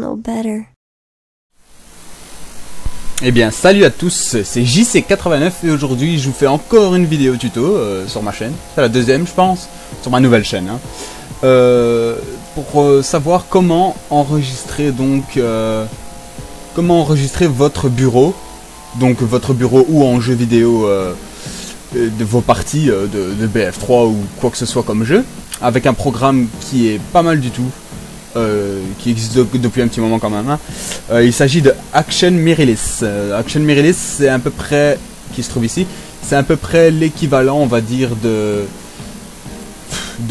know better. Eh bien salut à tous, c'est JC89 et aujourd'hui je vous fais encore une vidéo tuto sur ma chaîne. C'est la deuxième je pense, sur ma nouvelle chaîne. Hein. Pour savoir comment enregistrer votre bureau. Donc votre bureau ou en jeu vidéo de vos parties de BF3 ou quoi que ce soit comme jeu. Avec un programme qui est pas mal du tout. Qui existe depuis un petit moment quand même. Hein. Il s'agit de Action Mirrorless. Action Mirrorless, c'est à peu près, qui se trouve ici, c'est à peu près l'équivalent, on va dire, de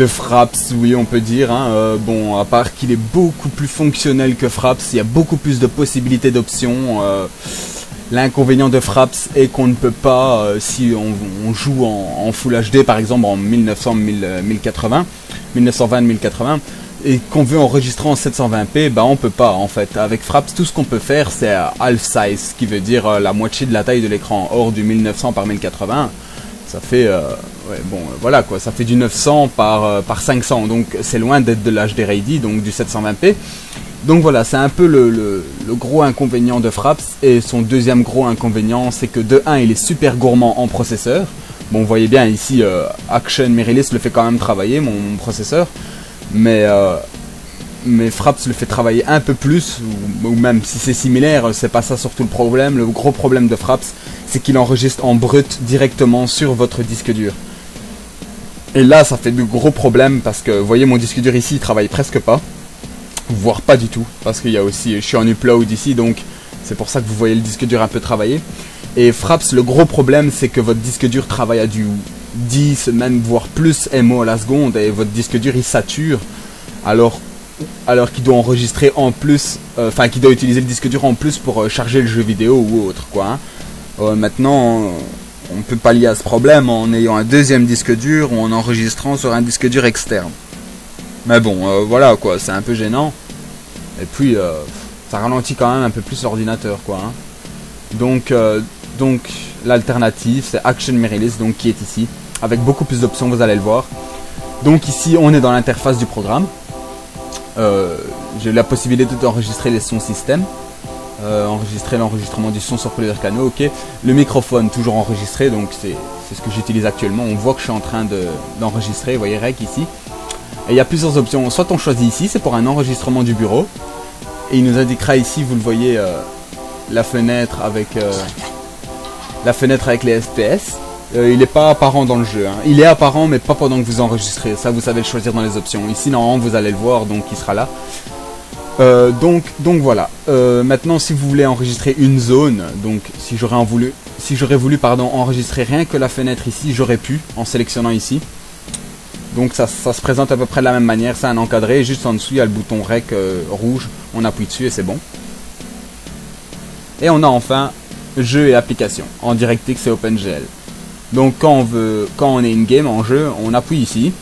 Fraps, oui, on peut dire. Hein. Bon, à part qu'il est beaucoup plus fonctionnel que Fraps, il y a beaucoup plus de possibilités d'options. L'inconvénient de Fraps est qu'on ne peut pas, si on joue en Full HD, par exemple en 1920-1080, et qu'on veut enregistrer en 720p, bah on peut pas en fait. Avec Fraps, tout ce qu'on peut faire c'est half size, ce qui veut dire la moitié de la taille de l'écran. Or du 1900 par 1080, ça fait ouais, bon voilà quoi, ça fait du 900 par 500, donc c'est loin d'être de l'HD Ready, donc du 720p. Donc voilà, c'est un peu le gros inconvénient de Fraps. Et son deuxième gros inconvénient, c'est que de 1 il est super gourmand en processeur. Bon, vous voyez bien ici, Action Mirrorless le fait quand même travailler, mon processeur. Mais Fraps le fait travailler un peu plus, ou même si c'est similaire, c'est pas ça surtout le problème. Le gros problème de Fraps, c'est qu'il enregistre en brut directement sur votre disque dur. Et là, ça fait de gros problèmes parce que, vous voyez, mon disque dur ici, il travaille presque pas. Voire pas du tout, parce qu'il y a aussi, je suis en upload ici, donc c'est pour ça que vous voyez le disque dur un peu travailler. Et Fraps, le gros problème, c'est que votre disque dur travaille à du 10, même voire plus MO à la seconde, et votre disque dur il sature, alors qu'il doit enregistrer en plus, enfin qu'il doit utiliser le disque dur en plus pour charger le jeu vidéo ou autre quoi. Hein. Maintenant, on peut pallier à ce problème en ayant un deuxième disque dur ou en enregistrant sur un disque dur externe. Mais bon, voilà quoi, c'est un peu gênant. Et puis, ça ralentit quand même un peu plus l'ordinateur quoi. Hein. Donc l'alternative, c'est Action Mirrorless, donc qui est ici, avec beaucoup plus d'options, vous allez le voir. Donc ici, on est dans l'interface du programme. J'ai la possibilité d'enregistrer les sons système. Enregistrer l'enregistrement du son sur plusieurs canaux, ok. Le microphone, toujours enregistré, donc c'est ce que j'utilise actuellement. On voit que je suis en train d'enregistrer, vous voyez Rec ici. Et il y a plusieurs options, soit on choisit ici, c'est pour un enregistrement du bureau. Et il nous indiquera ici, vous le voyez, la fenêtre avec les FPS. Il n'est pas apparent dans le jeu. Hein. Il est apparent, mais pas pendant que vous enregistrez. Ça, vous savez le choisir dans les options. Ici, normalement, vous allez le voir, donc il sera là. Donc voilà. Maintenant, si vous voulez enregistrer une zone, donc si j'aurais voulu enregistrer rien que la fenêtre ici, j'aurais pu en sélectionnant ici. Donc ça se présente à peu près de la même manière. C'est un encadré. Juste en dessous, il y a le bouton Rec rouge. On appuie dessus et c'est bon. Et on a enfin jeu et application en DirectX et OpenGL. Donc quand on est in-game en jeu, on appuie ici.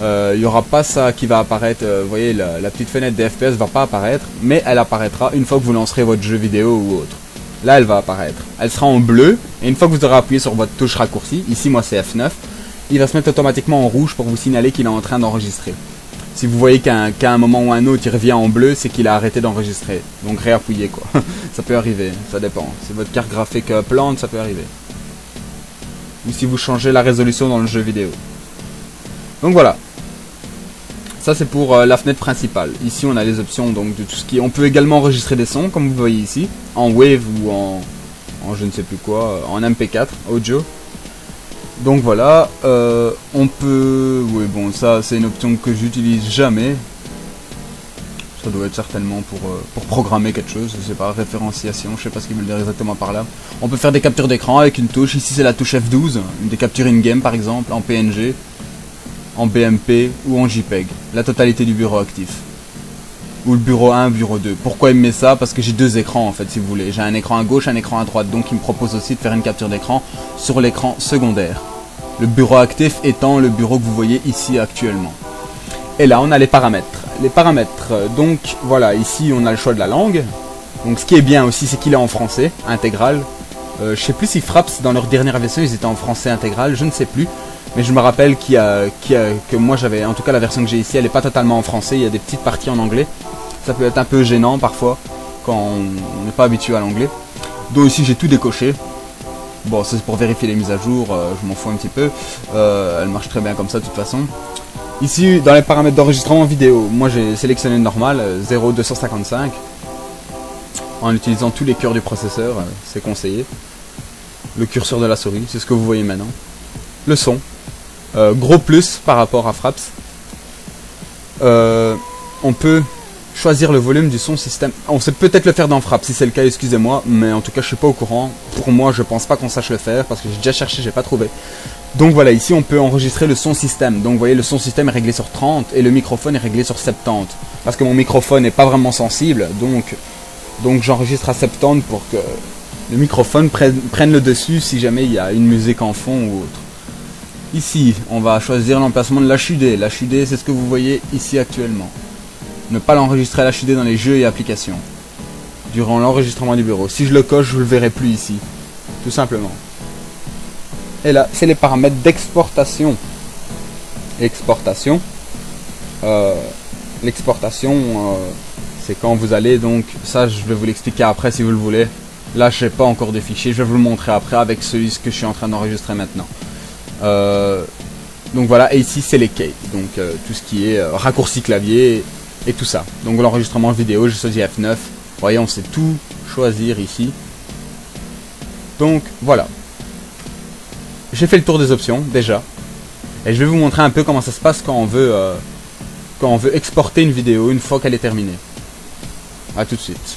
Il n'y aura pas ça qui va apparaître. Vous voyez, la petite fenêtre des FPS va pas apparaître, mais elle apparaîtra une fois que vous lancerez votre jeu vidéo ou autre. Là, elle va apparaître. Elle sera en bleu, et une fois que vous aurez appuyé sur votre touche raccourci, ici moi c'est F9, il va se mettre automatiquement en rouge pour vous signaler qu'il est en train d'enregistrer. Si vous voyez qu'à un moment ou un autre il revient en bleu, c'est qu'il a arrêté d'enregistrer. Donc réappuyez quoi. Ça peut arriver, ça dépend. Si votre carte graphique plante, ça peut arriver. Ou si vous changez la résolution dans le jeu vidéo. Donc voilà. Ça c'est pour la fenêtre principale. Ici on a les options donc de tout ce qui est... On peut également enregistrer des sons comme vous voyez ici. En Wave ou en je ne sais plus quoi. En MP4, audio. Donc voilà. On peut... Oui bon ça c'est une option que j'utilise jamais. Ça doit être certainement pour programmer quelque chose, je sais pas, référenciation, je sais pas ce qu'ils veulent dire exactement par là. On peut faire des captures d'écran avec une touche, ici c'est la touche F12, des captures in-game par exemple, en PNG, en BMP ou en JPEG, la totalité du bureau actif. Ou le bureau 1, bureau 2. Pourquoi il me met ça? Parce que j'ai deux écrans en fait si vous voulez. J'ai un écran à gauche, un écran à droite, donc il me propose aussi de faire une capture d'écran sur l'écran secondaire. Le bureau actif étant le bureau que vous voyez ici actuellement. Et là on a les paramètres. Les paramètres, donc voilà, ici on a le choix de la langue. Donc ce qui est bien aussi, c'est qu'il est en français, intégral. Je sais plus si Fraps, dans leur dernière version, ils étaient en français intégral, je ne sais plus. Mais je me rappelle que moi j'avais, en tout cas la version que j'ai ici, elle n'est pas totalement en français, il y a des petites parties en anglais. Ça peut être un peu gênant parfois quand on n'est pas habitué à l'anglais. Donc ici j'ai tout décoché. Bon, c'est pour vérifier les mises à jour, je m'en fous un petit peu. Elle marche très bien comme ça de toute façon. Ici, dans les paramètres d'enregistrement vidéo, moi j'ai sélectionné le normal, 0,255. En utilisant tous les cœurs du processeur, c'est conseillé. Le curseur de la souris, c'est ce que vous voyez maintenant. Le son, gros plus par rapport à Fraps. On peut choisir le volume du son système. On sait peut-être le faire dans Fraps, si c'est le cas, excusez-moi, mais en tout cas je suis pas au courant. Pour moi, je pense pas qu'on sache le faire, parce que j'ai déjà cherché, j'ai pas trouvé. Donc voilà, ici on peut enregistrer le son système. Donc vous voyez, le son système est réglé sur 30 et le microphone est réglé sur 70. Parce que mon microphone n'est pas vraiment sensible, donc j'enregistre à 70 pour que le microphone prenne le dessus si jamais il y a une musique en fond ou autre. Ici, on va choisir l'emplacement de l'HUD. L'HUD, c'est ce que vous voyez ici actuellement. Ne pas l'enregistrer à l'HUD dans les jeux et applications. Durant l'enregistrement du bureau. Si je le coche, je ne le verrai plus ici. Tout simplement. Et là, c'est les paramètres d'exportation. L'exportation, c'est quand vous allez, donc, ça je vais vous l'expliquer après si vous le voulez. Là, je n'ai pas encore de fichier, je vais vous le montrer après avec celui que je suis en train d'enregistrer maintenant. Donc voilà, et ici c'est les keys, donc tout ce qui est raccourci clavier et tout ça. Donc l'enregistrement vidéo, j'ai choisi F9. Vous voyez, on sait tout choisir ici. Donc voilà. J'ai fait le tour des options déjà. Et je vais vous montrer un peu comment ça se passe quand on veut exporter une vidéo une fois qu'elle est terminée. A tout de suite.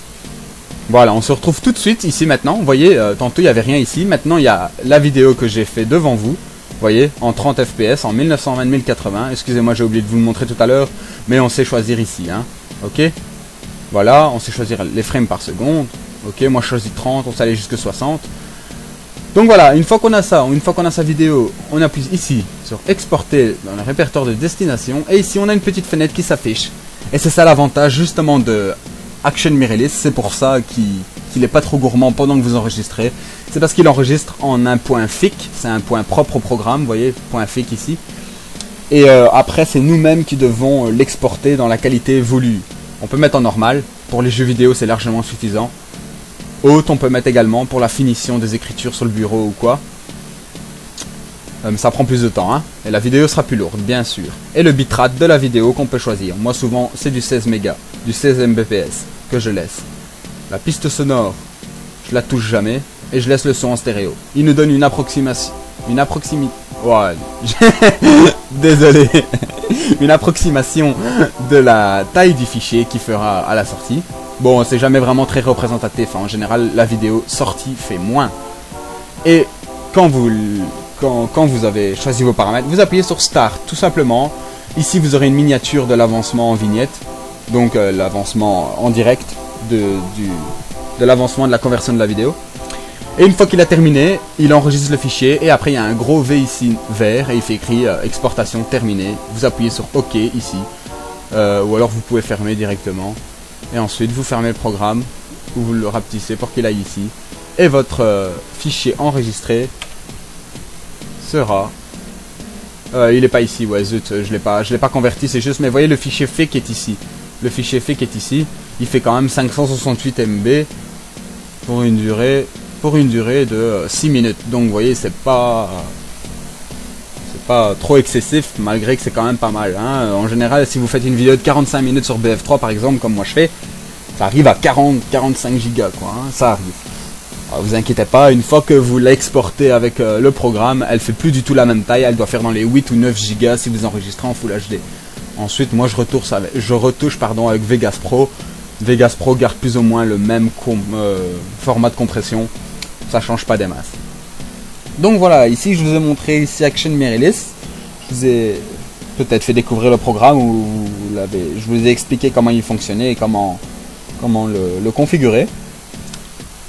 Voilà, on se retrouve tout de suite ici maintenant. Vous voyez, tantôt il n'y avait rien ici. Maintenant il y a la vidéo que j'ai fait devant vous. Vous voyez, en 30 fps, en 1920-1080. Excusez-moi, j'ai oublié de vous le montrer tout à l'heure. Mais on sait choisir ici, hein. Ok. Voilà, on sait choisir les frames par seconde. Ok, moi je choisis 30, on sait aller jusqu'à 60. Donc voilà, une fois qu'on a ça, une fois qu'on a sa vidéo, on appuie ici sur exporter dans le répertoire de destination. Et ici on a une petite fenêtre qui s'affiche. Et c'est ça l'avantage justement de Action Mirrorless. C'est pour ça qu'il n'est pas trop gourmand pendant que vous enregistrez. C'est parce qu'il enregistre en un point FIC. C'est un point propre au programme, vous voyez, point FIC ici. Et après c'est nous-mêmes qui devons l'exporter dans la qualité voulue. On peut mettre en normal. Pour les jeux vidéo c'est largement suffisant. Haute, on peut mettre également pour la finition des écritures sur le bureau ou quoi. Ça prend plus de temps, hein. Et la vidéo sera plus lourde, bien sûr. Et le bitrate de la vidéo qu'on peut choisir. Moi, souvent, c'est du 16 mégas, du 16 Mbps que je laisse. La piste sonore, je la touche jamais. Et je laisse le son en stéréo. Il nous donne une approximation. Ouais. Désolé. Une approximation de la taille du fichier qu'il fera à la sortie. Bon, c'est jamais vraiment très représentatif. En général, la vidéo sortie fait moins. Et quand vous avez choisi vos paramètres, vous appuyez sur Start, tout simplement. Ici, vous aurez une miniature de l'avancement en vignette. Donc, l'avancement en direct de l'avancement de la conversion de la vidéo. Et une fois qu'il a terminé, il enregistre le fichier. Et après, il y a un gros V ici, vert. Et il fait écrit exportation terminée. Vous appuyez sur OK ici. Ou alors, vous pouvez fermer directement. Et ensuite vous fermez le programme ou vous le rapetissez pour qu'il aille ici. Et votre fichier enregistré sera... il n'est pas ici, ouais zut, je l'ai pas converti, c'est juste, mais vous voyez le fichier FIC est ici. Le fichier FIC est ici, il fait quand même 568 MB pour une durée de 6 minutes. Donc vous voyez, c'est pas trop excessif, malgré que c'est quand même pas mal, hein. En général, si vous faites une vidéo de 45 minutes sur BF3 par exemple, comme moi je fais, ça arrive à 40-45 gigas quoi, hein, ça arrive. Alors, vous inquiétez pas, une fois que vous l'exportez avec le programme, elle fait plus du tout la même taille, elle doit faire dans les 8 ou 9 gigas si vous enregistrez en Full HD. Ensuite, moi je retouche avec Vegas Pro. Vegas Pro garde plus ou moins le même format de compression, ça change pas des masses. Donc voilà, ici je vous ai montré ici Action Mirrorless. Je vous ai peut-être fait découvrir le programme ou je vous ai expliqué comment il fonctionnait et comment le configurer.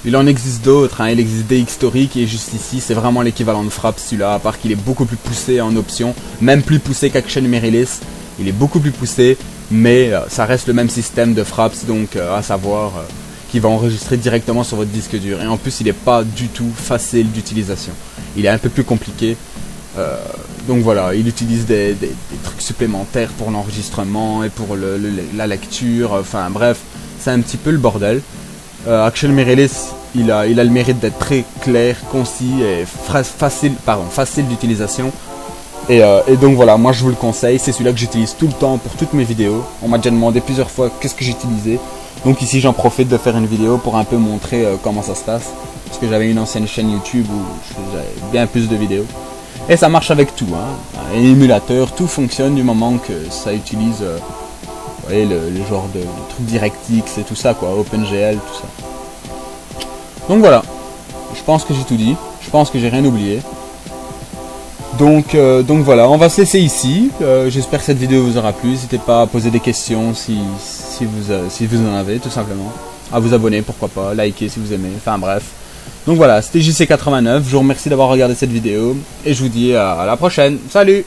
Il en existe d'autres, hein. Il existe DxTory qui est juste ici, c'est vraiment l'équivalent de Fraps celui-là, à part qu'il est beaucoup plus poussé en option, même plus poussé qu'Action Mirrorless. Il est beaucoup plus poussé, mais ça reste le même système de Fraps, donc à savoir qu'il va enregistrer directement sur votre disque dur. Et en plus, il n'est pas du tout facile d'utilisation. Il est un peu plus compliqué, Donc voilà, il utilise des trucs supplémentaires pour l'enregistrement et pour la lecture, enfin bref, c'est un petit peu le bordel. Axel Mireles, il a le mérite d'être très clair, concis et facile d'utilisation. Et donc voilà, moi je vous le conseille, c'est celui-là que j'utilise tout le temps pour toutes mes vidéos. On m'a déjà demandé plusieurs fois qu'est-ce que j'utilisais. Donc ici j'en profite de faire une vidéo pour un peu montrer comment ça se passe. Parce que j'avais une ancienne chaîne YouTube où j'avais bien plus de vidéos. Et ça marche avec tout, hein. Un émulateur, tout fonctionne du moment que ça utilise vous voyez, le genre de trucs DirectX et tout ça, quoi, OpenGL, tout ça. Donc voilà, je pense que j'ai tout dit, je pense que j'ai rien oublié. Donc voilà, on va se laisser ici. J'espère que cette vidéo vous aura plu. N'hésitez pas à poser des questions si vous en avez, tout simplement. À vous abonner, pourquoi pas, liker si vous aimez, enfin bref. Donc voilà, c'était JC89, je vous remercie d'avoir regardé cette vidéo, et je vous dis à la prochaine, salut!